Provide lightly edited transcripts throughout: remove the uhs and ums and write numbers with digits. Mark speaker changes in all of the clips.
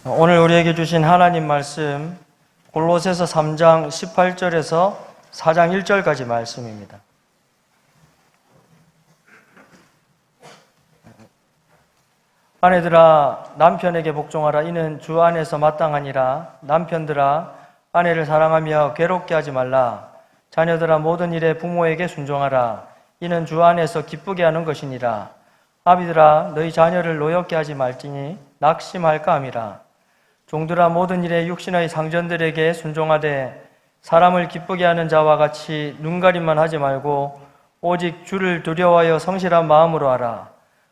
Speaker 1: 오늘 우리에게 주신 하나님 말씀 골로새서 3장 18절에서 4장 1절까지 말씀입니다. 아내들아 남편에게 복종하라. 이는 주 안에서 마땅하니라. 남편들아 아내를 사랑하며 괴롭게 하지 말라. 자녀들아 모든 일에 부모에게 순종하라. 이는 주 안에서 기쁘게 하는 것이니라. 아비들아 너희 자녀를 노엽게 하지 말지니 낙심할까 함이라. 종들아 모든 일에 육신의 상전들에게 순종하되 사람을 기쁘게 하는 자와 같이 눈가림만 하지 말고 오직 주를 두려워하여 성실한 마음으로 하라.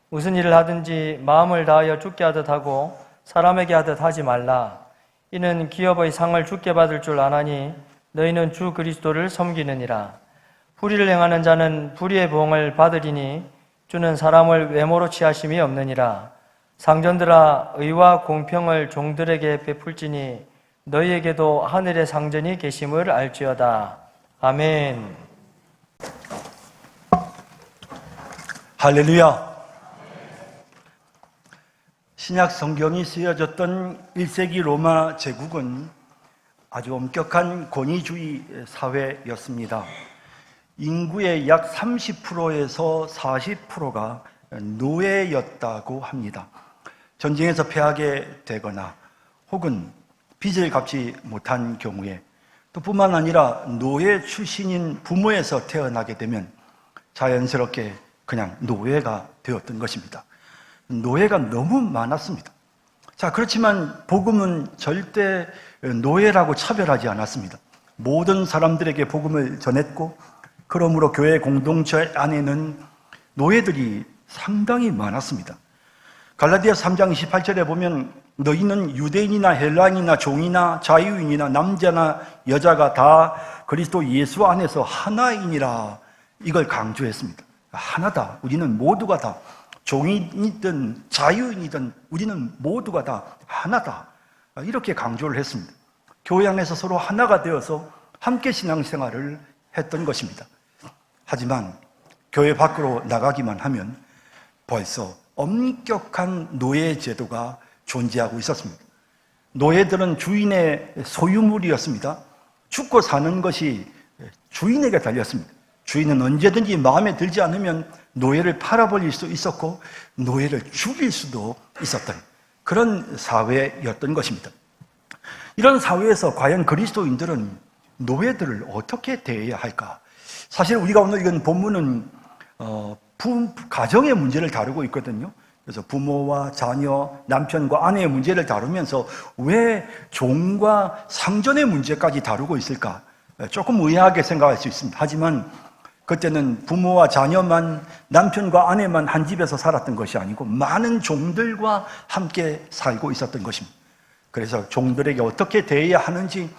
Speaker 1: 무슨 일을 하든지 마음을 다하여 주께 하듯 하고 사람에게 하듯 하지 말라. 이는 기업의 상을 주께 받을 줄 아나니 너희는 주 그리스도를 섬기느니라. 불의를 행하는 자는 불의의 보응을 받으리니 주는 사람을 외모로 취하심이 없느니라. 상전들아 의와 공평을 종들에게 베풀지니 너희에게도 하늘의 상전이 계심을 알지어다. 아멘.
Speaker 2: 할렐루야. 신약 성경이 쓰여졌던 1세기 로마 제국은 아주 엄격한 권위주의 사회였습니다. 인구의 약 30%에서 40%가 노예였다고 합니다. 전쟁에서 패하게 되거나 혹은 빚을 갚지 못한 경우에 또 뿐만 아니라 노예 출신인 부모에서 태어나게 되면 자연스럽게 그냥 노예가 되었던 것입니다. 노예가 너무 많았습니다. 자, 그렇지만 복음은 절대 노예라고 차별하지 않았습니다. 모든 사람들에게 복음을 전했고 그러므로 교회 공동체 안에는 노예들이 상당히 많았습니다. 갈라디아 3장 28절에 보면 너희는 유대인이나 헬라인이나 종이나 자유인이나 남자나 여자가 다 그리스도 예수 안에서 하나이니라. 이걸 강조했습니다. 하나다. 우리는 모두가 다 종이든 자유인이든 우리는 모두가 다 하나다. 이렇게 강조를 했습니다. 교회 안에서 서로 하나가 되어서 함께 신앙생활을 했던 것입니다. 하지만 교회 밖으로 나가기만 하면 벌써 엄격한 노예 제도가 존재하고 있었습니다. 노예들은 주인의 소유물이었습니다. 죽고 사는 것이 주인에게 달렸습니다. 주인은 언제든지 마음에 들지 않으면 노예를 팔아버릴 수 있었고 노예를 죽일 수도 있었던 그런 사회였던 것입니다. 이런 사회에서 과연 그리스도인들은 노예들을 어떻게 대해야 할까? 사실 우리가 오늘 읽은 본문은 가정의 문제를 다루고 있거든요. 그래서 부모와 자녀, 남편과 아내의 문제를 다루면서 왜 종과 상전의 문제까지 다루고 있을까? 조금 의아하게 생각할 수 있습니다. 하지만 그때는 부모와 자녀만, 남편과 아내만 한 집에서 살았던 것이 아니고 많은 종들과 함께 살고 있었던 것입니다. 그래서 종들에게 어떻게 대해야 하는지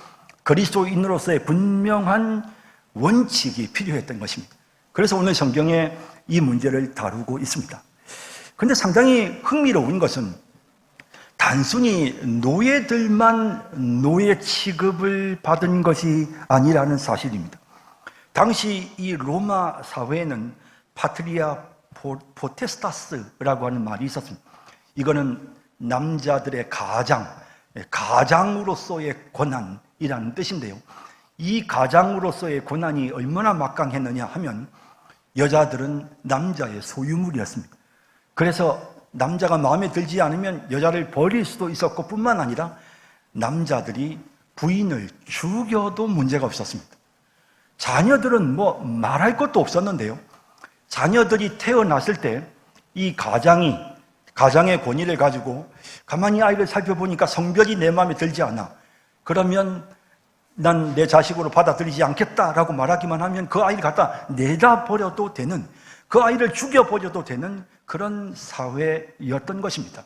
Speaker 2: 그리스도인으로서의 분명한 원칙이 필요했던 것입니다. 그래서 오늘 성경에 이 문제를 다루고 있습니다. 그런데 상당히 흥미로운 것은 단순히 노예들만 노예 취급을 받은 것이 아니라는 사실입니다. 당시 이 로마 사회에는 파트리아 포테스타스라고 하는 말이 있었습니다. 이거는 남자들의 가장으로서의 권한이라는 뜻인데요. 이 가장으로서의 권한이 얼마나 막강했느냐 하면 여자들은 남자의 소유물이었습니다. 그래서 남자가 마음에 들지 않으면 여자를 버릴 수도 있었고 뿐만 아니라 남자들이 부인을 죽여도 문제가 없었습니다. 자녀들은 말할 것도 없었는데요. 자녀들이 태어났을 때 이 가장의 권위를 가지고 가만히 아이를 살펴보니까 성별이 내 마음에 들지 않아. 그러면 난 내 자식으로 받아들이지 않겠다라고 말하기만 하면 그 아이를 갖다 내다 버려도 되는, 그 아이를 죽여버려도 되는 그런 사회였던 것입니다.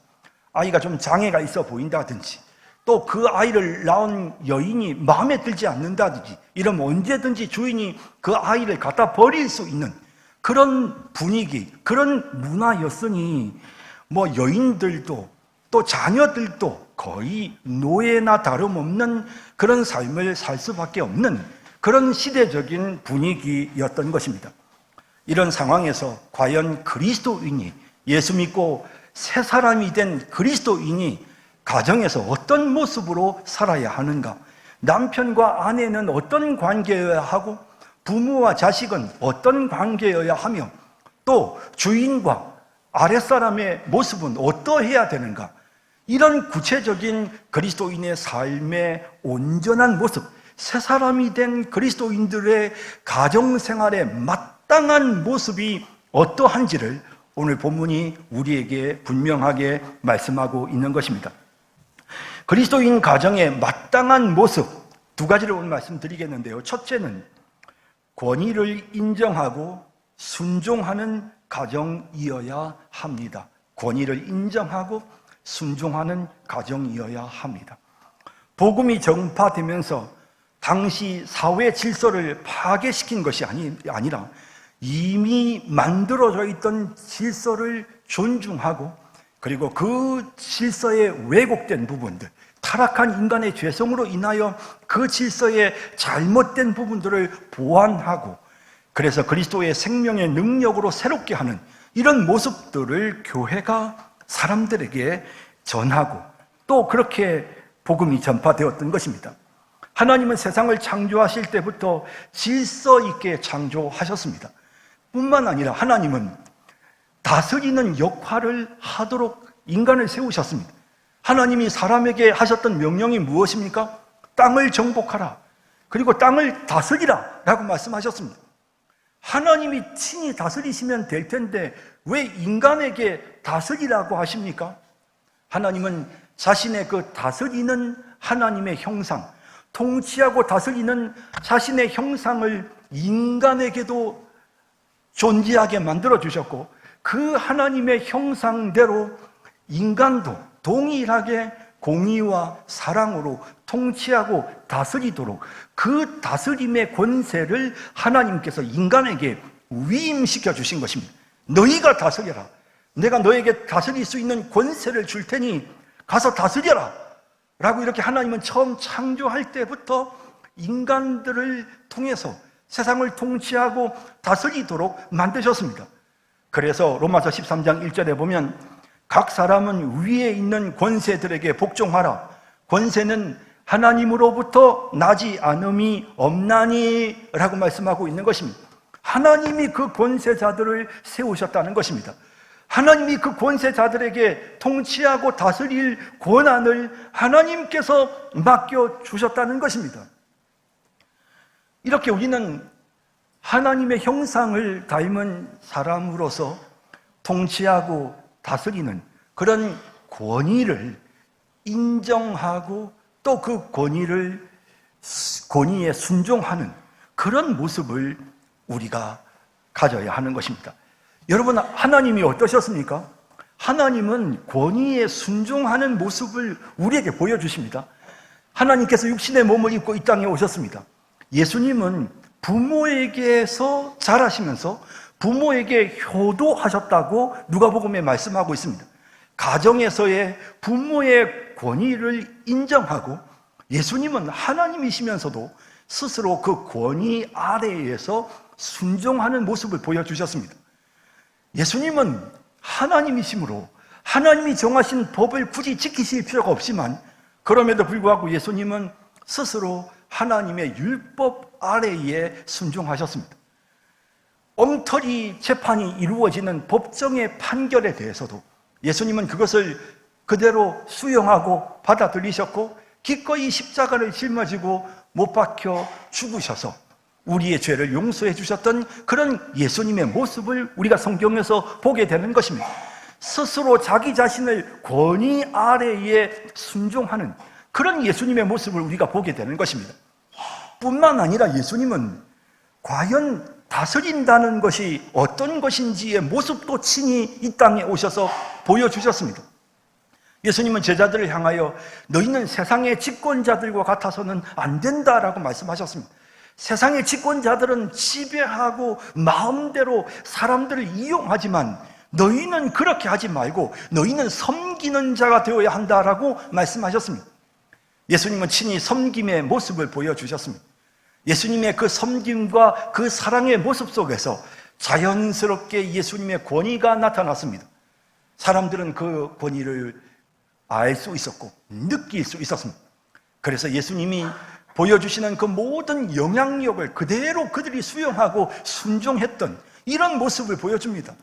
Speaker 2: 아이가 좀 장애가 있어 보인다든지 또 그 아이를 낳은 여인이 마음에 들지 않는다든지 이러면 언제든지 주인이 그 아이를 갖다 버릴 수 있는 그런 분위기, 그런 문화였으니 여인들도 또 자녀들도 거의 노예나 다름없는 그런 삶을 살 수밖에 없는 그런 시대적인 분위기였던 것입니다. 이런 상황에서 과연 그리스도인이, 예수 믿고 새 사람이 된 그리스도인이 가정에서 어떤 모습으로 살아야 하는가, 남편과 아내는 어떤 관계여야 하고 부모와 자식은 어떤 관계여야 하며 또 주인과 아랫사람의 모습은 어떠해야 되는가, 이런 구체적인 그리스도인의 삶의 온전한 모습, 새 사람이 된 그리스도인들의 가정생활에 마땅한 모습이 어떠한지를 오늘 본문이 우리에게 분명하게 말씀하고 있는 것입니다. 그리스도인 가정의 마땅한 모습 두 가지를 오늘 말씀드리겠는데요. 첫째는 권위를 인정하고 순종하는 가정이어야 합니다. 권위를 인정하고 순종하는 가정이어야 합니다. 복음이 전파되면서 당시 사회 질서를 파괴시킨 것이 아니라 이미 만들어져 있던 질서를 존중하고 그리고 그 질서에 왜곡된 부분들, 타락한 인간의 죄성으로 인하여 그 질서의 잘못된 부분들을 보완하고 그래서 그리스도의 생명의 능력으로 새롭게 하는 이런 모습들을 교회가 사람들에게 전하고 또 그렇게 복음이 전파되었던 것입니다. 하나님은 세상을 창조하실 때부터 질서 있게 창조하셨습니다. 뿐만 아니라 하나님은 다스리는 역할을 하도록 인간을 세우셨습니다. 하나님이 사람에게 하셨던 명령이 무엇입니까? 땅을 정복하라. 그리고 땅을 다스리라 라고 말씀하셨습니다. 하나님이 친히 다스리시면 될 텐데 왜 인간에게 다스리라고 하십니까? 하나님은 자신의 그 다스리는 하나님의 형상, 통치하고 다스리는 자신의 형상을 인간에게도 존재하게 만들어 주셨고 그 하나님의 형상대로 인간도 동일하게 공의와 사랑으로 통치하고 다스리도록 그 다스림의 권세를 하나님께서 인간에게 위임시켜 주신 것입니다. 너희가 다스려라. 내가 너에게 다스릴 수 있는 권세를 줄 테니 가서 다스려라 라고 이렇게 하나님은 처음 창조할 때부터 인간들을 통해서 세상을 통치하고 다스리도록 만드셨습니다. 그래서 로마서 13장 1절에 보면 각 사람은 위에 있는 권세들에게 복종하라. 권세는 하나님으로부터 나지 않음이 없나니 라고 말씀하고 있는 것입니다. 하나님이 그 권세자들을 세우셨다는 것입니다. 하나님이 그 권세자들에게 통치하고 다스릴 권한을 하나님께서 맡겨주셨다는 것입니다. 이렇게 우리는 하나님의 형상을 닮은 사람으로서 통치하고 다스리는 그런 권위를 인정하고 또 그 권위에 순종하는 그런 모습을 우리가 가져야 하는 것입니다. 여러분, 하나님이 어떠셨습니까? 하나님은 권위에 순종하는 모습을 우리에게 보여주십니다. 하나님께서 육신의 몸을 입고 이 땅에 오셨습니다. 예수님은 부모에게서 자라시면서 부모에게 효도하셨다고 누가복음에 말씀하고 있습니다. 가정에서의 부모의 권위를 인정하고 예수님은 하나님이시면서도 스스로 그 권위 아래에서 순종하는 모습을 보여주셨습니다. 예수님은 하나님이시므로 하나님이 정하신 법을 굳이 지키실 필요가 없지만 그럼에도 불구하고 예수님은 스스로 하나님의 율법 아래에 순종하셨습니다. 엉터리 재판이 이루어지는 법정의 판결에 대해서도 예수님은 그것을 그대로 수용하고 받아들이셨고 기꺼이 십자가를 짊어지고 못 박혀 죽으셔서 우리의 죄를 용서해 주셨던 그런 예수님의 모습을 우리가 성경에서 보게 되는 것입니다. 스스로 자기 자신을 권위 아래에 순종하는 그런 예수님의 모습을 우리가 보게 되는 것입니다. 뿐만 아니라 예수님은 과연 다스린다는 것이 어떤 것인지의 모습도 친히 이 땅에 오셔서 보여주셨습니다. 예수님은 제자들을 향하여 너희는 세상의 집권자들과 같아서는 안 된다라고 말씀하셨습니다. 세상의 집권자들은 지배하고 마음대로 사람들을 이용하지만 너희는 그렇게 하지 말고 너희는 섬기는 자가 되어야 한다라고 말씀하셨습니다. 예수님은 친히 섬김의 모습을 보여주셨습니다. 예수님의 그 섬김과 그 사랑의 모습 속에서 자연스럽게 예수님의 권위가 나타났습니다. 사람들은 그 권위를 알 수 있었고 느낄 수 있었습니다. 그래서 예수님이 보여주시는 그 모든 영향력을 그대로 그들이 수용하고 순종했던 이런 모습을 보여줍니다.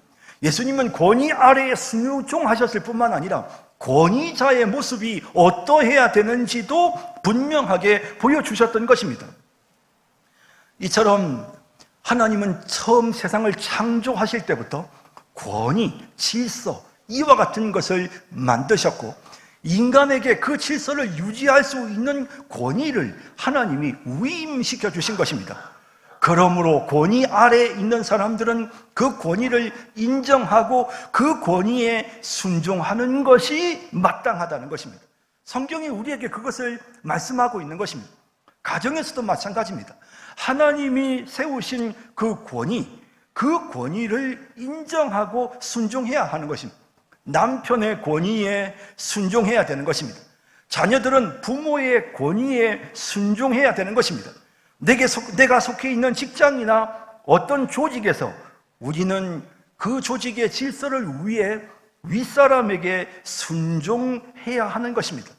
Speaker 2: 예수님은 권위 아래에 순종하셨을 뿐만 아니라 권위자의 모습이 어떠해야 되는지도 분명하게 보여주셨던 것입니다. 이처럼 하나님은 처음 세상을 창조하실 때부터 권위, 질서, 이와 같은 것을 만드셨고 인간에게 그 질서를 유지할 수 있는 권위를 하나님이 위임시켜 주신 것입니다. 그러므로 권위 아래에 있는 사람들은 그 권위를 인정하고 그 권위에 순종하는 것이 마땅하다는 것입니다. 성경이 우리에게 그것을 말씀하고 있는 것입니다. 가정에서도 마찬가지입니다. 하나님이 세우신 그 권위를 인정하고 순종해야 하는 것입니다. 남편의 권위에 순종해야 되는 것입니다. 자녀들은 부모의 권위에 순종해야 되는 것입니다. 내가 속해 있는 직장이나 어떤 조직에서 우리는 그 조직의 질서를 위해 윗사람에게 순종해야 하는 것입니다.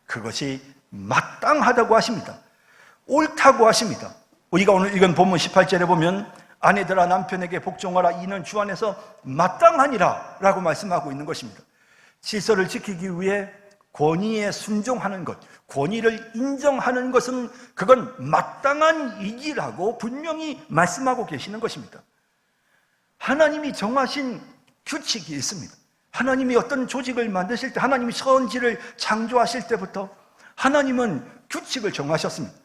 Speaker 2: 그것이 마땅하다고 하십니다. 옳다고 하십니다. 우리가 오늘 읽은 본문 18절에 보면 아내들아 남편에게 복종하라 이는 주 안에서 마땅하니라 라고 말씀하고 있는 것입니다. 질서를 지키기 위해 권위에 순종하는 것, 권위를 인정하는 것은 그건 마땅한 일이라고 분명히 말씀하고 계시는 것입니다. 하나님이 정하신 규칙이 있습니다. 하나님이 어떤 조직을 만드실 때, 하나님이 천지를 창조하실 때부터 하나님은 규칙을 정하셨습니다.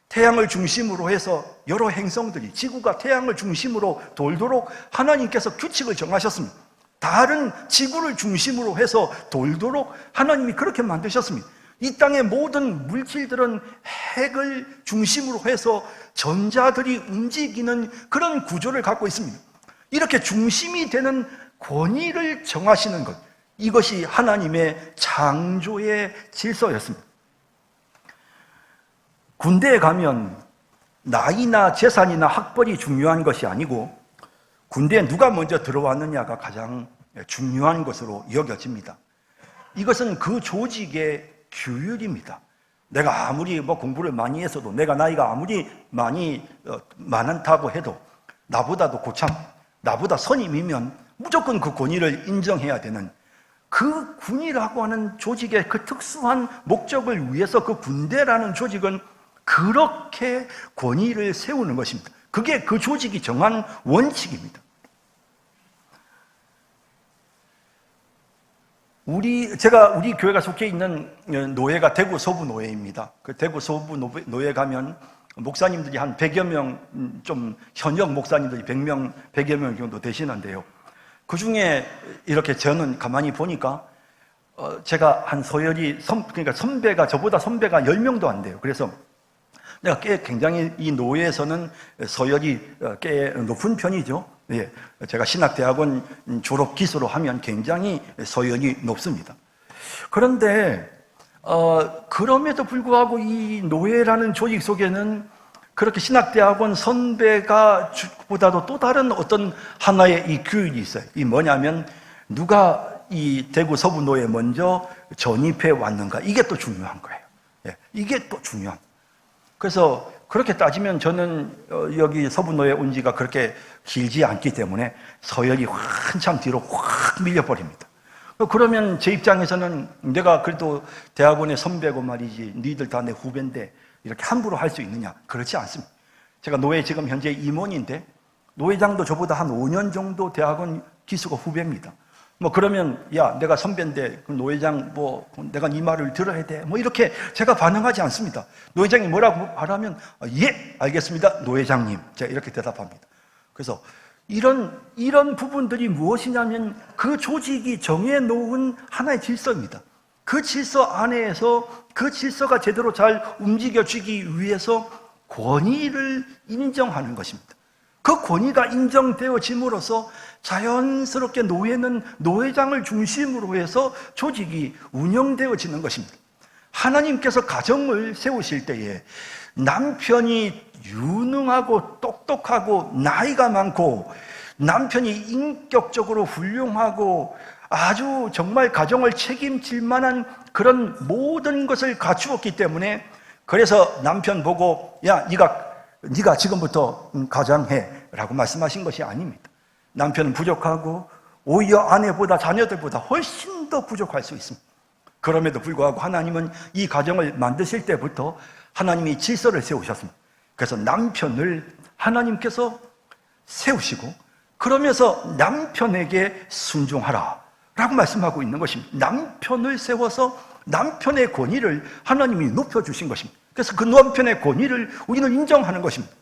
Speaker 2: 태양을 중심으로 해서 여러 행성들이 지구가 태양을 중심으로 돌도록 하나님께서 규칙을 정하셨습니다. 달은 지구를 중심으로 해서 돌도록 하나님이 그렇게 만드셨습니다. 이 땅의 모든 물질들은 핵을 중심으로 해서 전자들이 움직이는 그런 구조를 갖고 있습니다. 이렇게 중심이 되는 권위를 정하시는 것, 이것이 하나님의 창조의 질서였습니다. 군대에 가면 나이나 재산이나 학벌이 중요한 것이 아니고 군대에 누가 먼저 들어왔느냐가 가장 중요한 것으로 여겨집니다. 이것은 그 조직의 규율입니다. 내가 아무리 공부를 많이 했어도, 내가 나이가 아무리 많다고 해도 나보다도 고참, 나보다 선임이면 무조건 그 권위를 인정해야 되는, 그 군이라고 하는 조직의 그 특수한 목적을 위해서 그 군대라는 조직은 그렇게 권위를 세우는 것입니다. 그게 그 조직이 정한 원칙입니다. 우리 교회가 속해 있는 노예가 대구 서부 노예입니다. 그 대구 서부 노예 가면 목사님들이 한 100여 명, 좀 현역 목사님들이 100여 명 정도 되시는데요. 그 중에 이렇게 저는 가만히 보니까 제가 한 그러니까 저보다 선배가 10명도 안 돼요. 그래서 내가 굉장히 이 노예에서는 서열이 꽤 높은 편이죠. 예, 제가 신학대학원 졸업 기수로 하면 굉장히 서열이 높습니다. 그런데 그럼에도 불구하고 이 노예라는 조직 속에는 그렇게 신학대학원 선배가 보다도 또 다른 어떤 하나의 이 규율이 있어요. 이 뭐냐면 누가 이 대구 서부 노예 먼저 전입해 왔는가, 이게 또 중요한 거예요. 예, 이게 또 중요한. 그래서 그렇게 따지면 저는 여기 서부노예 온 지가 그렇게 길지 않기 때문에 서열이 한참 뒤로 확 밀려버립니다. 그러면 제 입장에서는 내가 그래도 대학원의 선배고 말이지, 니들 다 내 후배인데 이렇게 함부로 할 수 있느냐? 그렇지 않습니다. 제가 노예 지금 현재 임원인데 노회장도 저보다 한 5년 정도 대학원 기수가 후배입니다. 그러면 야, 내가 선배인데 노회장 내가 네 말을 들어야 돼, 이렇게 제가 반응하지 않습니다. 노회장이 뭐라고 말하면 예, 알겠습니다, 노회장님, 제가 이렇게 대답합니다. 그래서 이런 부분들이 무엇이냐면 그 조직이 정해놓은 하나의 질서입니다. 그 질서 안에서 그 질서가 제대로 잘 움직여지기 위해서 권위를 인정하는 것입니다. 그 권위가 인정되어짐으로써 자연스럽게 노예는 노회장을 중심으로 해서 조직이 운영되어지는 것입니다. 하나님께서 가정을 세우실 때에 남편이 유능하고 똑똑하고 나이가 많고 남편이 인격적으로 훌륭하고 아주 정말 가정을 책임질 만한 그런 모든 것을 갖추었기 때문에, 그래서 남편 보고 야, 네가 지금부터 가장해라고 말씀하신 것이 아닙니다. 남편은 부족하고 오히려 아내보다 자녀들보다 훨씬 더 부족할 수 있습니다. 그럼에도 불구하고 하나님은 이 가정을 만드실 때부터 하나님이 질서를 세우셨습니다. 그래서 남편을 하나님께서 세우시고, 그러면서 남편에게 순종하라 라고 말씀하고 있는 것입니다. 남편을 세워서 남편의 권위를 하나님이 높여주신 것입니다. 그래서 그 남편의 권위를 우리는 인정하는 것입니다.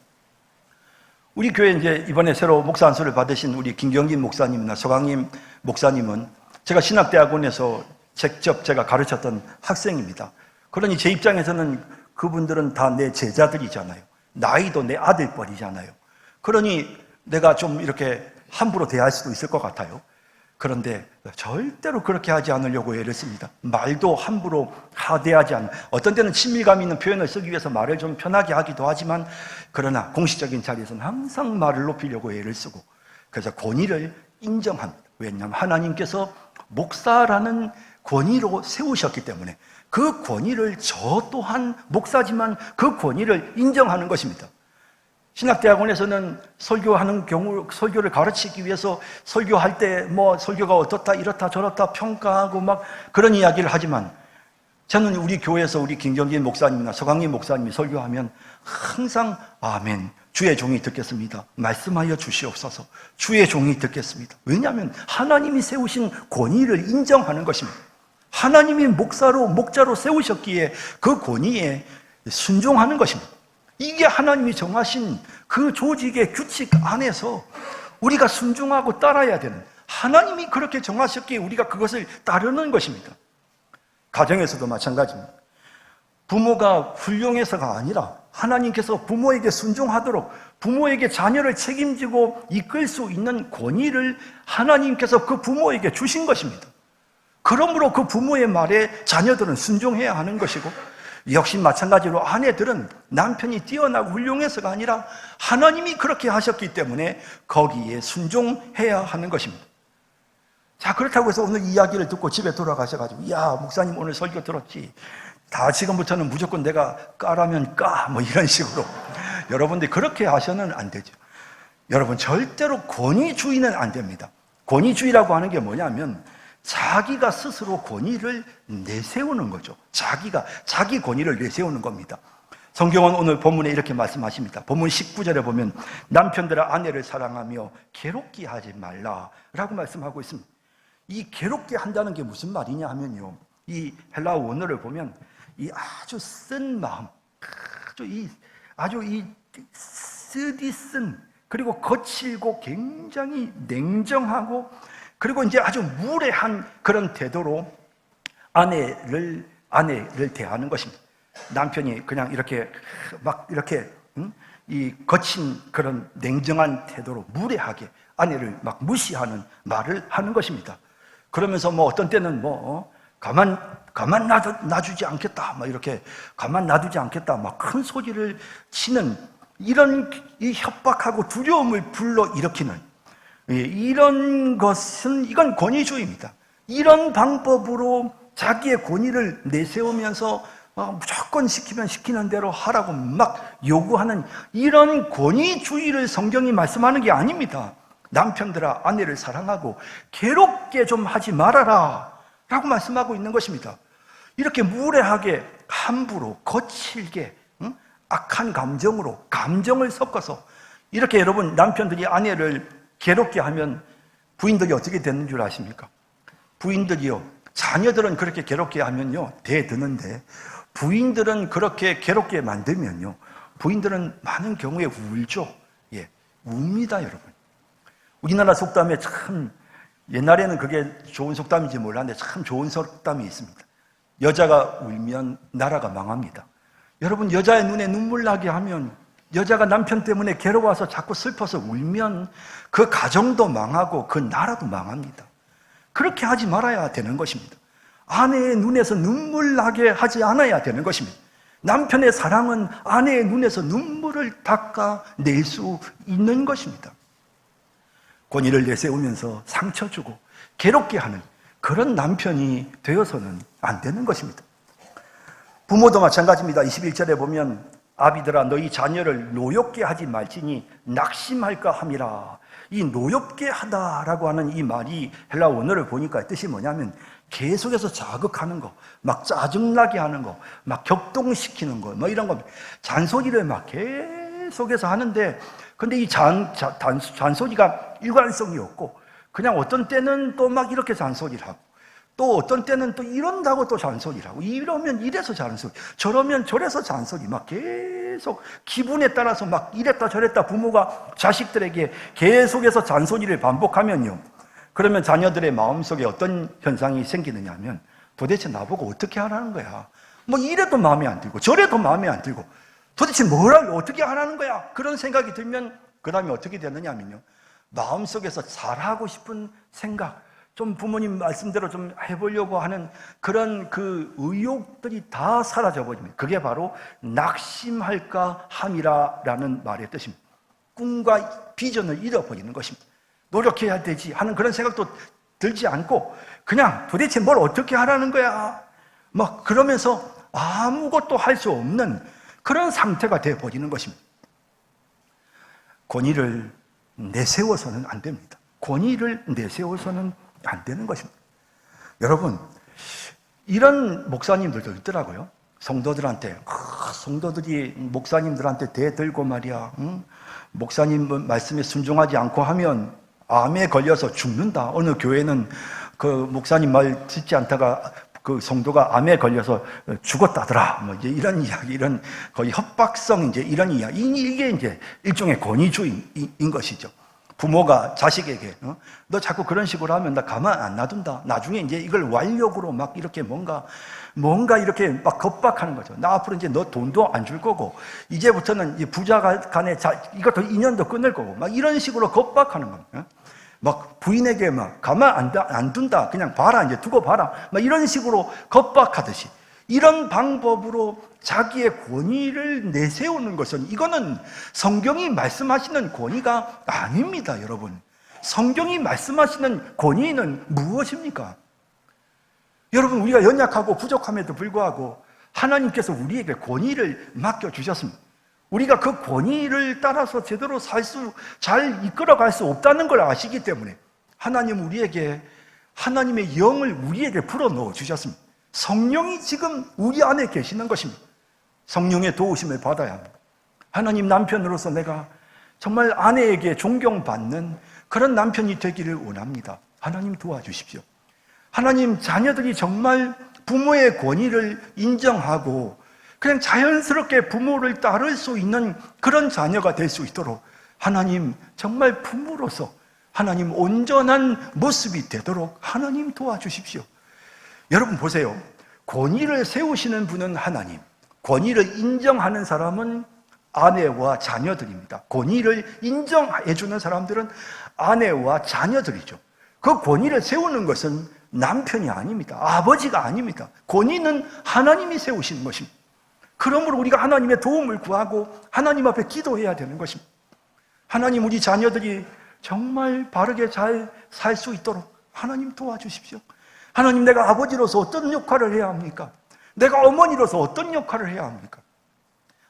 Speaker 2: 우리 교회 이제 이번에 새로 목사 안수를 받으신 우리 김경진 목사님이나 서강림 목사님은 제가 신학대학원에서 직접 제가 가르쳤던 학생입니다. 그러니 제 입장에서는 그분들은 다 내 제자들이잖아요. 나이도 내 아들뻘이잖아요. 그러니 내가 좀 이렇게 함부로 대할 수도 있을 것 같아요. 그런데 절대로 그렇게 하지 않으려고 애를 씁니다. 말도 함부로 하대하지 않는, 어떤 때는 친밀감 있는 표현을 쓰기 위해서 말을 좀 편하게 하기도 하지만, 그러나 공식적인 자리에서는 항상 말을 높이려고 애를 쓰고, 그래서 권위를 인정합니다. 왜냐하면 하나님께서 목사라는 권위로 세우셨기 때문에 그 권위를 저 또한 목사지만 그 권위를 인정하는 것입니다. 신학대학원에서는 설교하는 경우, 설교를 가르치기 위해서 설교할 때 뭐 설교가 어떻다 이렇다 저렇다 평가하고 막 그런 이야기를 하지만, 저는 우리 교회에서 우리 김경진 목사님이나 서강림 목사님이 설교하면 항상 아멘, 주의 종이 듣겠습니다, 말씀하여 주시옵소서, 주의 종이 듣겠습니다. 왜냐하면 하나님이 세우신 권위를 인정하는 것입니다. 하나님이 목자로 세우셨기에 그 권위에 순종하는 것입니다. 이게 하나님이 정하신 그 조직의 규칙 안에서 우리가 순종하고 따라야 되는, 하나님이 그렇게 정하셨기에 우리가 그것을 따르는 것입니다. 가정에서도 마찬가지입니다. 부모가 훌륭해서가 아니라 하나님께서 부모에게 순종하도록, 부모에게 자녀를 책임지고 이끌 수 있는 권위를 하나님께서 그 부모에게 주신 것입니다. 그러므로 그 부모의 말에 자녀들은 순종해야 하는 것이고, 역시 마찬가지로 아내들은 남편이 뛰어나고 훌륭해서가 아니라 하나님이 그렇게 하셨기 때문에 거기에 순종해야 하는 것입니다. 자, 그렇다고 해서 오늘 이야기를 듣고 집에 돌아가셔가지고, 야, 목사님 오늘 설교 들었지? 다 지금부터는 무조건 내가 까라면 까, 뭐 이런 식으로. 여러분들 그렇게 하셔는 안 되죠. 여러분, 절대로 권위주의는 안 됩니다. 권위주의라고 하는 게 뭐냐면 자기가 스스로 권위를 내세우는 거죠. 자기 권위를 내세우는 겁니다. 성경은 오늘 본문에 이렇게 말씀하십니다. 본문 19절에 보면 남편들아 아내를 사랑하며 괴롭게 하지 말라라고 말씀하고 있습니다. 이 괴롭게 한다는 게 무슨 말이냐 하면요, 이 헬라어 원어를 보면 이 아주 쓴 마음, 아주 이 쓰디쓴, 그리고 거칠고 굉장히 냉정하고, 그리고 이제 아주 무례한 그런 태도로 아내를 대하는 것입니다. 남편이 그냥 이렇게 이 거친 그런 냉정한 태도로 무례하게 아내를 막 무시하는 말을 하는 것입니다. 그러면서 뭐 어떤 때는 가만 놔주지 않겠다, 막 이렇게 가만 놔두지 않겠다, 막 큰 소리를 치는 이런 이 협박하고 두려움을 불러 일으키는, 이런 것은, 이건 권위주의입니다. 이런 방법으로 자기의 권위를 내세우면서 무조건 시키면 시키는 대로 하라고 막 요구하는 이런 권위주의를 성경이 말씀하는 게 아닙니다. 남편들아 아내를 사랑하고 괴롭게 좀 하지 말아라 라고 말씀하고 있는 것입니다. 이렇게 무례하게 함부로 거칠게 악한 감정으로 감정을 섞어서 이렇게, 여러분, 남편들이 아내를 괴롭게 하면 부인들이 어떻게 되는 줄 아십니까? 부인들이요, 자녀들은 그렇게 괴롭게 하면요 대드는데, 부인들은 그렇게 괴롭게 만들면요 부인들은 많은 경우에 울죠. 웁니다. 여러분, 우리나라 속담에 참, 옛날에는 그게 좋은 속담인지 몰랐는데 참 좋은 속담이 있습니다. 여자가 울면 나라가 망합니다. 여러분, 여자의 눈에 눈물 나게 하면, 여자가 남편 때문에 괴로워서 자꾸 슬퍼서 울면 그 가정도 망하고 그 나라도 망합니다. 그렇게 하지 말아야 되는 것입니다. 아내의 눈에서 눈물 나게 하지 않아야 되는 것입니다. 남편의 사랑은 아내의 눈에서 눈물을 닦아낼 수 있는 것입니다. 권위를 내세우면서 상처 주고 괴롭게 하는, 그런 남편이 되어서는 안 되는 것입니다. 부모도 마찬가지입니다. 21절에 보면 아비들아 너희 자녀를 노엽게 하지 말지니 낙심할까 함이라. 이 노엽게 하다라고 하는 이 말이 헬라 원어를 보니까 뜻이 뭐냐면 계속해서 자극하는 거, 막 짜증나게 하는 거, 막 격동시키는 거, 뭐 이런 거, 잔소리를 막 계속해서 하는데, 근데 이 잔소리가 일관성이 없고, 그냥 어떤 때는 또 막 이렇게 잔소리를 하고, 또 어떤 때는 또 이런다고 또 잔소리를 하고, 이러면 이래서 잔소리, 저러면 저래서 잔소리, 막 계속 기분에 따라서 막 이랬다 저랬다 부모가 자식들에게 계속해서 잔소리를 반복하면요. 그러면 자녀들의 마음속에 어떤 현상이 생기느냐 하면 도대체 나보고 어떻게 하라는 거야? 뭐 이래도 마음에 안 들고 저래도 마음에 안 들고 도대체 뭐라고 어떻게 하라는 거야? 그런 생각이 들면 그 다음에 어떻게 되느냐 하면요. 마음속에서 잘하고 싶은 생각, 좀 부모님 말씀대로 좀 해보려고 하는 그런 그 의욕들이 다 사라져 버립니다. 그게 바로 낙심할까 함이라라는 말의 뜻입니다. 꿈과 비전을 잃어버리는 것입니다. 노력해야 되지 하는 그런 생각도 들지 않고 그냥 도대체 뭘 어떻게 하라는 거야 막 그러면서 아무것도 할 수 없는 그런 상태가 되어버리는 것입니다. 권위를 내세워서는 안 됩니다. 권위를 내세워서는 안 되는 것입니다. 여러분, 이런 목사님들도 있더라고요. 성도들한테, 성도들이 목사님들한테 대들고 말이야, 목사님 말씀에 순종하지 않고 하면 암에 걸려서 죽는다. 어느 교회는 그 목사님 말 듣지 않다가 그 성도가 암에 걸려서 죽었다더라. 뭐 이제 이런 이야기, 이런 거의 협박성 이제 이런 이야기, 이게 이제 일종의 권위주의인 것이죠. 부모가 자식에게 너 자꾸 그런 식으로 하면 나 가만 안 놔둔다. 나중에 이제 이걸 완력으로 막 이렇게 뭔가 이렇게 막 겁박하는 거죠. 나 앞으로 이제 너 돈도 안 줄 거고 이제부터는 부자 간에 이것도 인연도 끊을 거고 막 이런 식으로 겁박하는 겁니다. 막 부인에게 막 가만 안 둔다. 그냥 봐라. 이제 두고 봐라. 막 이런 식으로 겁박하듯이 이런 방법으로 자기의 권위를 내세우는 것은 이거는 성경이 말씀하시는 권위가 아닙니다, 여러분. 성경이 말씀하시는 권위는 무엇입니까? 여러분, 우리가 연약하고 부족함에도 불구하고 하나님께서 우리에게 권위를 맡겨주셨습니다. 우리가 그 권위를 따라서 제대로 잘 이끌어갈 수 없다는 걸 아시기 때문에 하나님 우리에게 하나님의 영을 우리에게 불어넣어 주셨습니다. 성령이 지금 우리 안에 계시는 것입니다. 성령의 도우심을 받아야 합니다. 하나님 남편으로서 내가 정말 아내에게 존경받는 그런 남편이 되기를 원합니다. 하나님 도와주십시오. 하나님 자녀들이 정말 부모의 권위를 인정하고 그냥 자연스럽게 부모를 따를 수 있는 그런 자녀가 될 수 있도록 하나님 정말 부모로서 하나님 온전한 모습이 되도록 하나님 도와주십시오. 여러분 보세요. 권위를 세우시는 분은 하나님, 권위를 인정하는 사람은 아내와 자녀들입니다. 권위를 인정해 주는 사람들은 아내와 자녀들이죠. 그 권위를 세우는 것은 남편이 아닙니다. 아버지가 아닙니다. 권위는 하나님이 세우시는 것입니다. 그러므로 우리가 하나님의 도움을 구하고 하나님 앞에 기도해야 되는 것입니다. 하나님, 우리 자녀들이 정말 바르게 잘 살 수 있도록 하나님 도와주십시오. 하나님, 내가 아버지로서 어떤 역할을 해야 합니까? 내가 어머니로서 어떤 역할을 해야 합니까?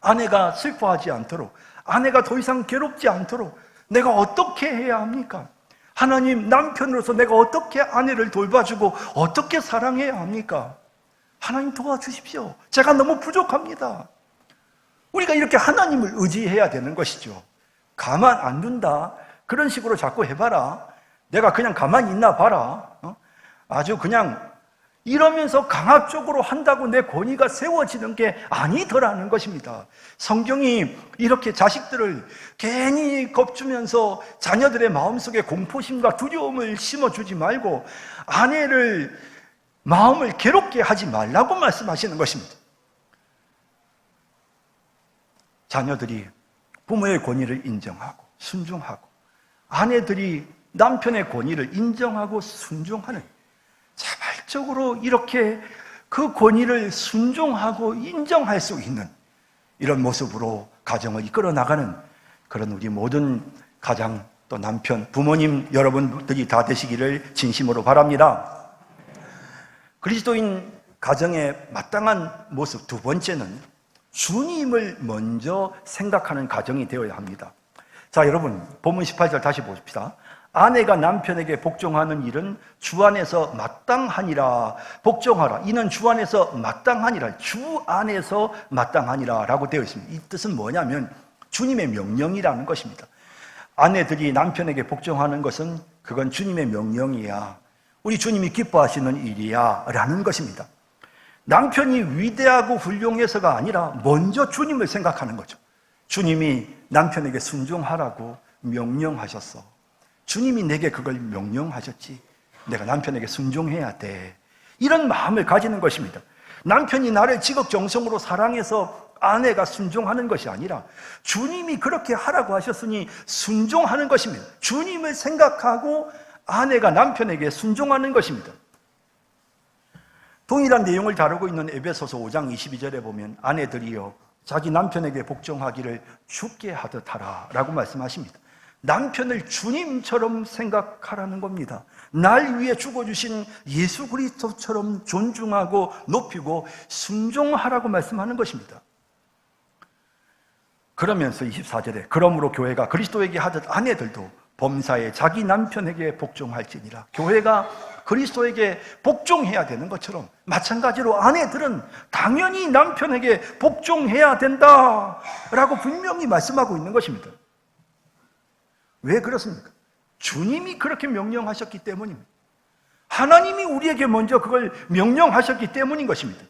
Speaker 2: 아내가 슬퍼하지 않도록, 아내가 더 이상 괴롭지 않도록 내가 어떻게 해야 합니까? 하나님, 남편으로서 내가 어떻게 아내를 돌봐주고 어떻게 사랑해야 합니까? 하나님 도와주십시오. 제가 너무 부족합니다. 우리가 이렇게 하나님을 의지해야 되는 것이죠. 가만 안 둔다. 그런 식으로 자꾸 해봐라. 내가 그냥 가만히 있나 봐라. 아주 그냥 이러면서 강압적으로 한다고 내 권위가 세워지는 게 아니더라는 것입니다. 성경이 이렇게 자식들을 괜히 겁주면서 자녀들의 마음속에 공포심과 두려움을 심어주지 말고 아내를 마음을 괴롭게 하지 말라고 말씀하시는 것입니다. 자녀들이 부모의 권위를 인정하고 순종하고 아내들이 남편의 권위를 인정하고 순종하는 자발적으로 이렇게 그 권위를 순종하고 인정할 수 있는 이런 모습으로 가정을 이끌어 나가는 그런 우리 모든 가장 또 남편, 부모님 여러분들이 다 되시기를 진심으로 바랍니다. 그리스도인 가정의 마땅한 모습 두 번째는 주님을 먼저 생각하는 가정이 되어야 합니다. 자, 여러분, 본문 18절 다시 보십시다. 아내가 남편에게 복종하는 일은 주 안에서 마땅하니라. 복종하라. 이는 주 안에서 마땅하니라. 주 안에서 마땅하니라 라고 되어 있습니다. 이 뜻은 뭐냐면 주님의 명령이라는 것입니다. 아내들이 남편에게 복종하는 것은 그건 주님의 명령이야. 우리 주님이 기뻐하시는 일이야 라는 것입니다. 남편이 위대하고 훌륭해서가 아니라 먼저 주님을 생각하는 거죠. 주님이 남편에게 순종하라고 명령하셨어. 주님이 내게 그걸 명령하셨지. 내가 남편에게 순종해야 돼. 이런 마음을 가지는 것입니다. 남편이 나를 지극정성으로 사랑해서 아내가 순종하는 것이 아니라 주님이 그렇게 하라고 하셨으니 순종하는 것입니다. 주님을 생각하고 아내가 남편에게 순종하는 것입니다. 동일한 내용을 다루고 있는 에베소서 5장 22절에 보면 아내들이여 자기 남편에게 복종하기를 주께 하듯 하라 라고 말씀하십니다. 남편을 주님처럼 생각하라는 겁니다. 날 위해 죽어주신 예수 그리스도처럼 존중하고 높이고 순종하라고 말씀하는 것입니다. 그러면서 24절에 그러므로 교회가 그리스도에게 하듯 아내들도 범사에 자기 남편에게 복종할지니라. 교회가 그리스도에게 복종해야 되는 것처럼 마찬가지로 아내들은 당연히 남편에게 복종해야 된다라고 분명히 말씀하고 있는 것입니다. 왜 그렇습니까? 주님이 그렇게 명령하셨기 때문입니다. 하나님이 우리에게 먼저 그걸 명령하셨기 때문인 것입니다.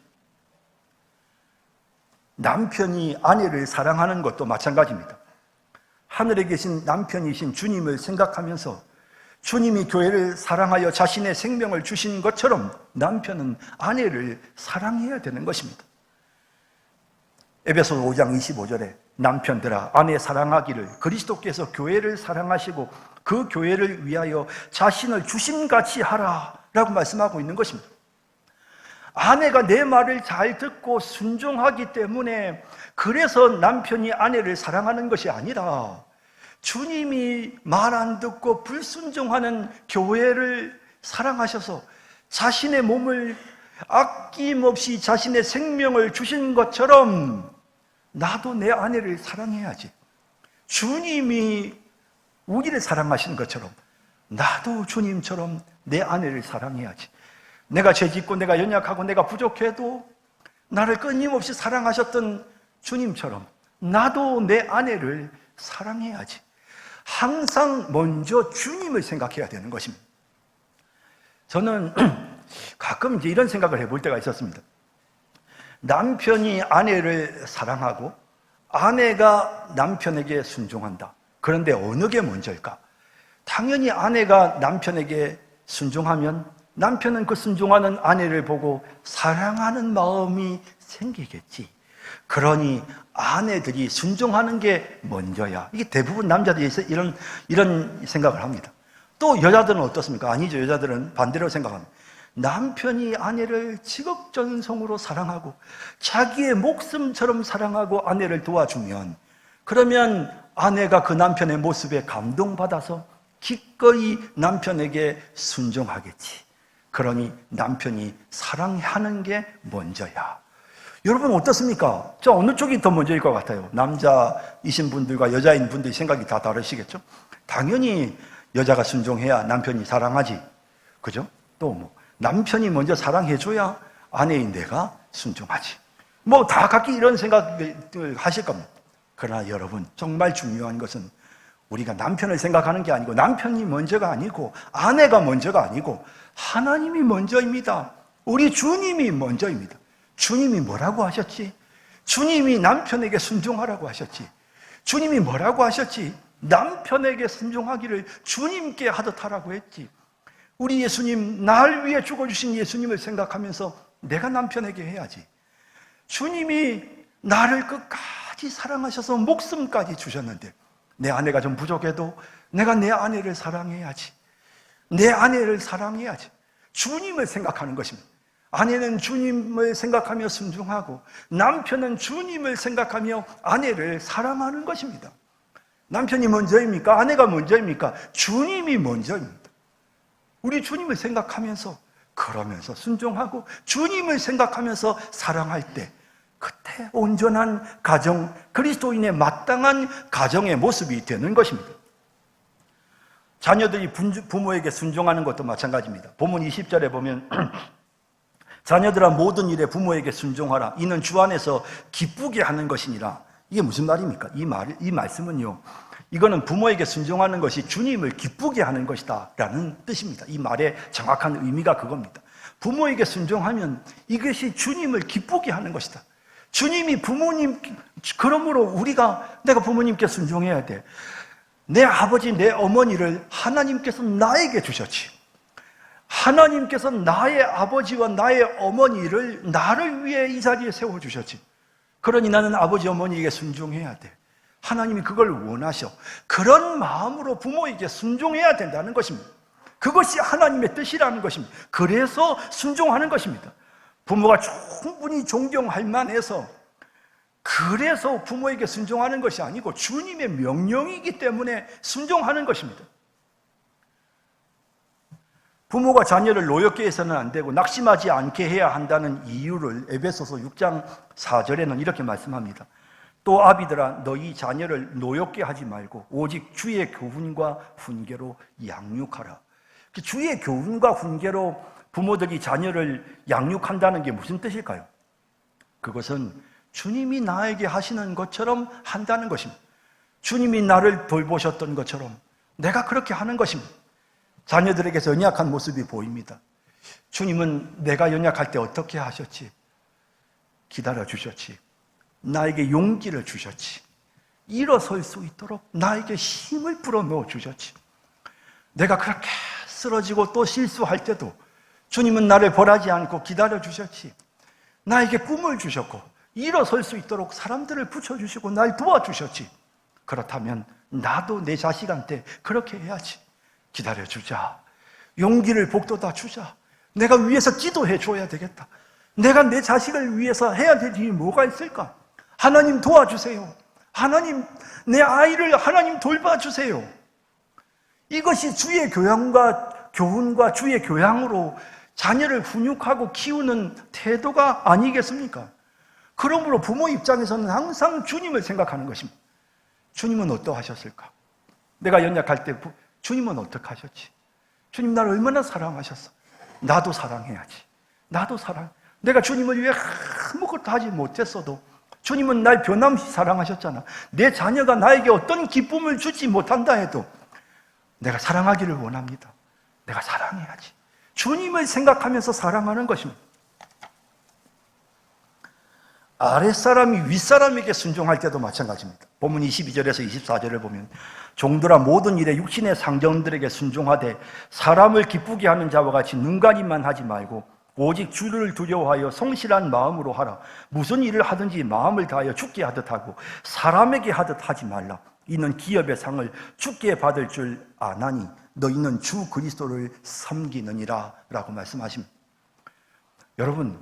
Speaker 2: 남편이 아내를 사랑하는 것도 마찬가지입니다. 하늘에 계신 남편이신 주님을 생각하면서 주님이 교회를 사랑하여 자신의 생명을 주신 것처럼 남편은 아내를 사랑해야 되는 것입니다. 에베소서 5장 25절에 남편들아 아내 사랑하기를 그리스도께서 교회를 사랑하시고 그 교회를 위하여 자신을 주심같이 하라라고 말씀하고 있는 것입니다. 아내가 내 말을 잘 듣고 순종하기 때문에 그래서 남편이 아내를 사랑하는 것이 아니라 주님이 말 안 듣고 불순종하는 교회를 사랑하셔서 자신의 몸을 아낌없이 자신의 생명을 주신 것처럼 나도 내 아내를 사랑해야지. 주님이 우리를 사랑하시는 것처럼 나도 주님처럼 내 아내를 사랑해야지. 내가 죄짓고 내가 연약하고 내가 부족해도 나를 끊임없이 사랑하셨던 주님처럼 나도 내 아내를 사랑해야지. 항상 먼저 주님을 생각해야 되는 것입니다. 저는 가끔 이제 이런 생각을 해볼 때가 있었습니다. 남편이 아내를 사랑하고 아내가 남편에게 순종한다. 그런데 어느 게 먼저일까? 당연히 아내가 남편에게 순종하면 남편은 그 순종하는 아내를 보고 사랑하는 마음이 생기겠지. 그러니 아내들이 순종하는 게 먼저야. 이게 대부분 남자들이 이런 생각을 합니다. 또 여자들은 어떻습니까? 아니죠. 여자들은 반대로 생각합니다. 남편이 아내를 지극전성으로 사랑하고 자기의 목숨처럼 사랑하고 아내를 도와주면 그러면 아내가 그 남편의 모습에 감동받아서 기꺼이 남편에게 순종하겠지. 그러니 남편이 사랑하는 게 먼저야. 여러분 어떻습니까? 저 어느 쪽이 더 먼저일 것 같아요? 남자이신 분들과 여자인 분들의 생각이 다 다르시겠죠? 당연히 여자가 순종해야 남편이 사랑하지. 그죠? 또 뭐 남편이 먼저 사랑해줘야 아내인 내가 순종하지. 뭐 다 각기 이런 생각을 하실 겁니다. 그러나 여러분 정말 중요한 것은 우리가 남편을 생각하는 게 아니고 남편이 먼저가 아니고 아내가 먼저가 아니고 하나님이 먼저입니다. 우리 주님이 먼저입니다. 주님이 뭐라고 하셨지? 주님이 남편에게 순종하라고 하셨지. 주님이 뭐라고 하셨지? 남편에게 순종하기를 주님께 하듯 하라고 했지. 우리 예수님, 날 위해 죽어주신 예수님을 생각하면서 내가 남편에게 해야지. 주님이 나를 끝까지 사랑하셔서 목숨까지 주셨는데 내 아내가 좀 부족해도 내가 내 아내를 사랑해야지. 내 아내를 사랑해야지. 주님을 생각하는 것입니다. 아내는 주님을 생각하며 순종하고 남편은 주님을 생각하며 아내를 사랑하는 것입니다. 남편이 먼저입니까? 아내가 먼저입니까? 주님이 먼저입니다. 우리 주님을 생각하면서 그러면서 순종하고 주님을 생각하면서 사랑할 때, 그때 온전한 가정, 그리스도인의 마땅한 가정의 모습이 되는 것입니다. 자녀들이 부모에게 순종하는 것도 마찬가지입니다. 본문 20절에 보면 자녀들아 모든 일에 부모에게 순종하라. 이는 주 안에서 기쁘게 하는 것이니라. 이게 무슨 말입니까? 이 말씀은요, 이거는 부모에게 순종하는 것이 주님을 기쁘게 하는 것이다 라는 뜻입니다. 이 말의 정확한 의미가 그겁니다. 부모에게 순종하면 이것이 주님을 기쁘게 하는 것이다. 주님이 부모님, 그러므로 내가 부모님께 순종해야 돼. 내 아버지, 내 어머니를 하나님께서 나에게 주셨지. 하나님께서 나의 아버지와 나의 어머니를 나를 위해 이 자리에 세워주셨지. 그러니 나는 아버지, 어머니에게 순종해야 돼. 하나님이 그걸 원하셔. 그런 마음으로 부모에게 순종해야 된다는 것입니다. 그것이 하나님의 뜻이라는 것입니다. 그래서 순종하는 것입니다. 부모가 충분히 존경할 만해서, 그래서 부모에게 순종하는 것이 아니고 주님의 명령이기 때문에 순종하는 것입니다. 부모가 자녀를 노엽게 해서는 안 되고 낙심하지 않게 해야 한다는 이유를 에베소서 6장 4절에는 이렇게 말씀합니다. 또 아비들아 너희 자녀를 노엽게 하지 말고 오직 주의 교훈과 훈계로 양육하라. 주의 교훈과 훈계로 부모들이 자녀를 양육한다는 게 무슨 뜻일까요? 그것은 주님이 나에게 하시는 것처럼 한다는 것입니다. 주님이 나를 돌보셨던 것처럼 내가 그렇게 하는 것입니다. 자녀들에게서 연약한 모습이 보입니다. 주님은 내가 연약할 때 어떻게 하셨지? 기다려 주셨지. 나에게 용기를 주셨지. 일어설 수 있도록 나에게 힘을 불어넣어 주셨지. 내가 그렇게 쓰러지고 또 실수할 때도 주님은 나를 벌하지 않고 기다려 주셨지. 나에게 꿈을 주셨고 일어설 수 있도록 사람들을 붙여주시고 날 도와주셨지. 그렇다면 나도 내 자식한테 그렇게 해야지. 기다려주자. 용기를 북돋아 주자. 내가 위해서 기도해 줘야 되겠다. 내가 내 자식을 위해서 해야 될 일이 뭐가 있을까? 하나님 도와주세요. 하나님, 내 아이를 하나님 돌봐주세요. 이것이 주의 교훈과 주의 교양으로 자녀를 훈육하고 키우는 태도가 아니겠습니까? 그러므로 부모 입장에서는 항상 주님을 생각하는 것입니다. 주님은 어떠하셨을까? 내가 연약할 때 주님은 어떻게 하셨지? 주님 나를 얼마나 사랑하셨어? 나도 사랑해야지. 나도 내가 주님을 위해 아무것도 하지 못했어도 주님은 날 변함없이 사랑하셨잖아. 내 자녀가 나에게 어떤 기쁨을 주지 못한다 해도 내가 사랑하기를 원합니다. 내가 사랑해야지. 주님을 생각하면서 사랑하는 것입니다. 아랫사람이 윗사람에게 순종할 때도 마찬가지입니다. 본문 22절에서 24절을 보면 종들아 모든 일에 육신의 상정들에게 순종하되 사람을 기쁘게 하는 자와 같이 눈가림만 하지 말고 오직 주를 두려워하여 성실한 마음으로 하라. 무슨 일을 하든지 마음을 다하여 주께 하듯 하고 사람에게 하듯 하지 말라. 이는 기업의 상을 주께 받을 줄 아나니 너희는 주 그리스도를 섬기느니라 라고 말씀하십니다. 여러분,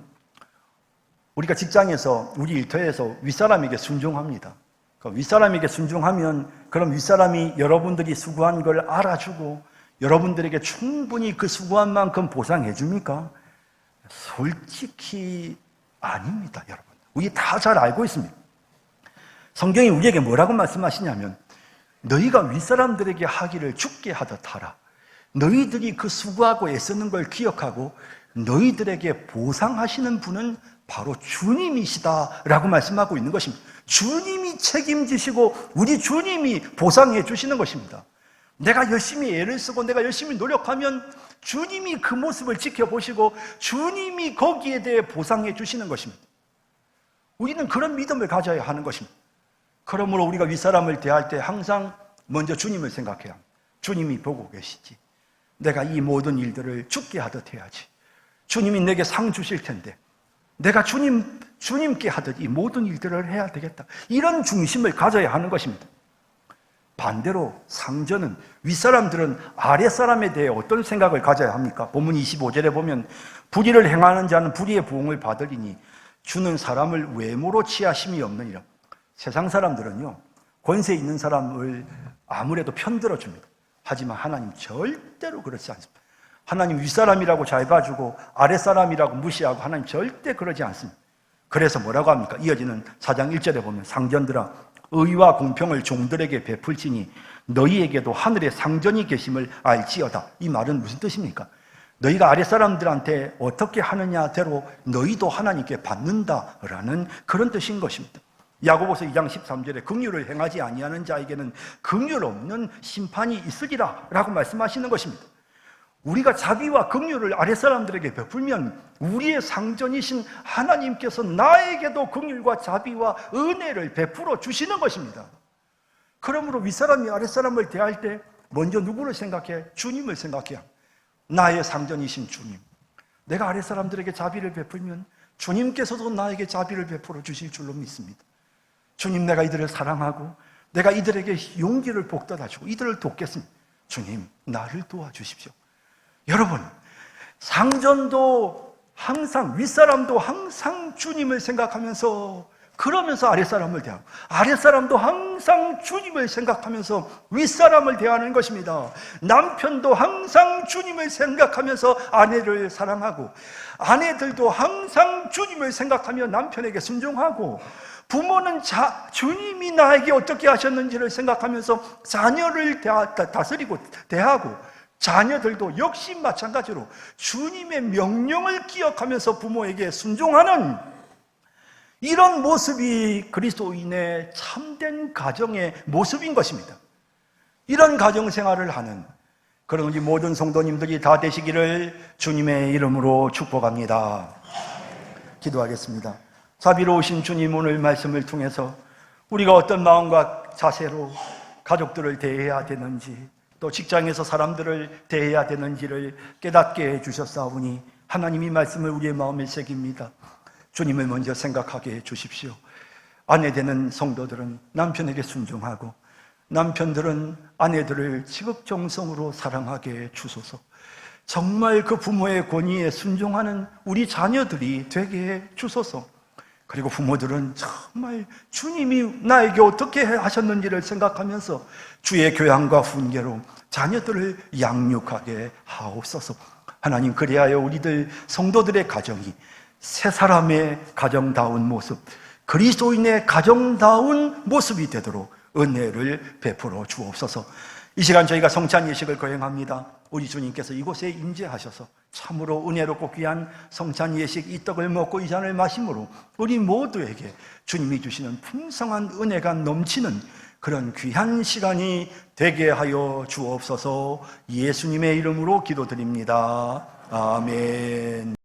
Speaker 2: 우리가 직장에서 우리 일터에서 윗사람에게 순종합니다. 윗사람에게 순종하면 그럼 윗사람이 여러분들이 수고한 걸 알아주고 여러분들에게 충분히 그 수고한 만큼 보상해 줍니까? 솔직히 아닙니다, 여러분. 우리 다 잘 알고 있습니다. 성경이 우리에게 뭐라고 말씀하시냐면 너희가 윗사람들에게 하기를 주께 하듯 하라. 너희들이 그 수고하고 애쓰는 걸 기억하고 너희들에게 보상하시는 분은 바로 주님이시다라고 말씀하고 있는 것입니다. 주님이 책임지시고 우리 주님이 보상해 주시는 것입니다. 내가 열심히 애를 쓰고 내가 열심히 노력하면 주님이 그 모습을 지켜보시고 주님이 거기에 대해 보상해 주시는 것입니다. 우리는 그런 믿음을 가져야 하는 것입니다. 그러므로 우리가 윗사람을 대할 때 항상 먼저 주님을 생각해야 합니다. 주님이 보고 계시지. 내가 이 모든 일들을 주께 하듯 해야지. 주님이 내게 상 주실 텐데 내가 주님께 하듯 이 모든 일들을 해야 되겠다. 이런 중심을 가져야 하는 것입니다. 반대로 상전은 윗사람들은 아랫사람에 대해 어떤 생각을 가져야 합니까? 본문 25절에 보면 불의를 행하는 자는 불의의 보응을 받으리니 주는 사람을 외모로 취하심이 없느니라. 세상 사람들은요 권세 있는 사람을 아무래도 편들어 줍니다. 하지만 하나님 절대로 그렇지 않습니다. 하나님 윗사람이라고 잘 봐주고 아랫사람이라고 무시하고 하나님 절대 그러지 않습니다. 그래서 뭐라고 합니까? 이어지는 4장 1절에 보면 상전들아 의와 공평을 종들에게 베풀지니 너희에게도 하늘에 상전이 계심을 알지어다. 이 말은 무슨 뜻입니까? 너희가 아랫사람들한테 어떻게 하느냐대로 너희도 하나님께 받는다라는 그런 뜻인 것입니다. 야고보서 2장 13절에 긍휼을 행하지 아니하는 자에게는 긍휼 없는 심판이 있으리라 라고 말씀하시는 것입니다. 우리가 자비와 긍휼을 아랫사람들에게 베풀면 우리의 상전이신 하나님께서 나에게도 긍휼과 자비와 은혜를 베풀어 주시는 것입니다. 그러므로 윗사람이 아랫사람을 대할 때 먼저 누구를 생각해? 주님을 생각해야 합니다. 나의 상전이신 주님, 내가 아랫사람들에게 자비를 베풀면 주님께서도 나에게 자비를 베풀어 주실 줄로 믿습니다. 주님, 내가 이들을 사랑하고 내가 이들에게 용기를 북돋아 주고 이들을 돕겠습니다. 주님, 나를 도와주십시오. 여러분, 상전도 항상, 윗사람도 항상 주님을 생각하면서 그러면서 아랫사람을 대하고 아랫사람도 항상 주님을 생각하면서 윗사람을 대하는 것입니다. 남편도 항상 주님을 생각하면서 아내를 사랑하고 아내들도 항상 주님을 생각하며 남편에게 순종하고 부모는 주님이 나에게 어떻게 하셨는지를 생각하면서 자녀를 다스리고 대하고 자녀들도 역시 마찬가지로 주님의 명령을 기억하면서 부모에게 순종하는 이런 모습이 그리스도인의 참된 가정의 모습인 것입니다. 이런 가정 생활을 하는 그런 우리 모든 성도님들이 다 되시기를 주님의 이름으로 축복합니다. 기도하겠습니다. 자비로우신 주님, 오늘 말씀을 통해서 우리가 어떤 마음과 자세로 가족들을 대해야 되는지 또 직장에서 사람들을 대해야 되는지를 깨닫게 해주셨사오니 하나님이 말씀을 우리의 마음에 새깁니다. 주님을 먼저 생각하게 해주십시오. 아내 되는 성도들은 남편에게 순종하고 남편들은 아내들을 지극정성으로 사랑하게 해주소서. 정말 그 부모의 권위에 순종하는 우리 자녀들이 되게 해주소서. 그리고 부모들은 정말 주님이 나에게 어떻게 하셨는지를 생각하면서 주의 교양과 훈계로 자녀들을 양육하게 하옵소서. 하나님, 그리하여 우리들 성도들의 가정이 새 사람의 가정다운 모습, 그리스도인의 가정다운 모습이 되도록 은혜를 베풀어 주옵소서. 이 시간 저희가 성찬 예식을 거행합니다. 우리 주님께서 이곳에 임재하셔서 참으로 은혜롭고 귀한 성찬 예식 이 떡을 먹고 이 잔을 마심으로 우리 모두에게 주님이 주시는 풍성한 은혜가 넘치는 그런 귀한 시간이 되게 하여 주옵소서. 예수님의 이름으로 기도드립니다. 아멘.